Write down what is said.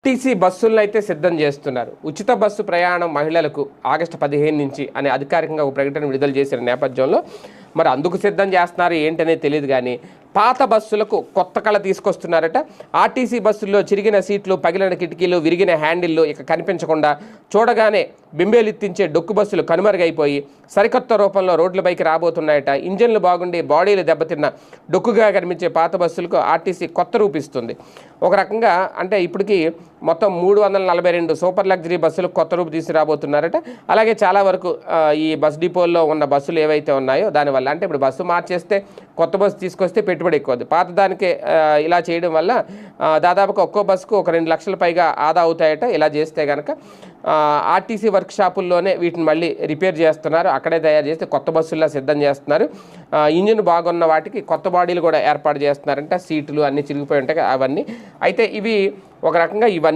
RTC బస్సులను అయితే సిద్ధం చేస్తున్నారు. ఉచిత బస్సు ప్రయాణం మహిళలకు ఆగస్టు 15 నుంచి అనే అధికారికంగా ఒక ప్రకటన విడుదల చేసిన నేపథ్యంలో మరి అందుకు సిద్ధం చేస్తున్నారు ఏంటనేది తెలియదు. కానీ పాత బస్సులకు కొత్త కళ తీసుకొస్తున్నారట. ఆర్టీసీ బస్సుల్లో చిరిగిన సీట్లు, పగిలిన కిటికీలు, విరిగిన హ్యాండిల్లు ఇక కనిపించకుండా చూడగానే బింబేలెత్తించే డొక్కు బస్సులు కనుమరుగైపోయి సరికొత్త రూపంలో రోడ్లపైకి రాబోతున్నాయట. ఇంజన్లు బాగుండి బాడీలు దెబ్బతిన్న డొక్కుగా కనిపించే పాత బస్సులకు ఆర్టీసీ కొత్త రూపిస్తుంది. ఒక రకంగా అంటే ఇప్పటికీ మొత్తం 342 సూపర్ లగ్జరీ బస్సులు కొత్త రూపు తీసుకురాబోతున్నారట. అలాగే చాలా వరకు ఈ బస్ డిపోల్లో ఉన్న బస్సులు ఏవైతే ఉన్నాయో దానివల్ల అంటే ఇప్పుడు బస్సు మార్చేస్తే కొత్త బస్సు తీసుకొస్తే పెట్టుబడి ఎక్కువది. పాత దానికే ఇలా చేయడం వల్ల దాదాపుగా ఒక్కో బస్సుకు ఒక 2 లక్షల పైగా ఆదా అవుతాయట. ఇలా చేస్తే కనుక ఆర్టీసీ వర్క్ షాపుల్లోనే వీటిని మళ్ళీ రిపేర్ చేస్తున్నారు. అక్కడే తయారు చేస్తే కొత్త బస్సుల్లో సిద్ధం చేస్తున్నారు. ఇంజిన్ బాగున్న వాటికి కొత్త బాడీలు కూడా ఏర్పాటు చేస్తున్నారంట. సీట్లు అన్నీ చిరిగిపోయి ఉంటాయి అవన్నీ. అయితే ఇవి ఒక రకంగా ఇవన్నీ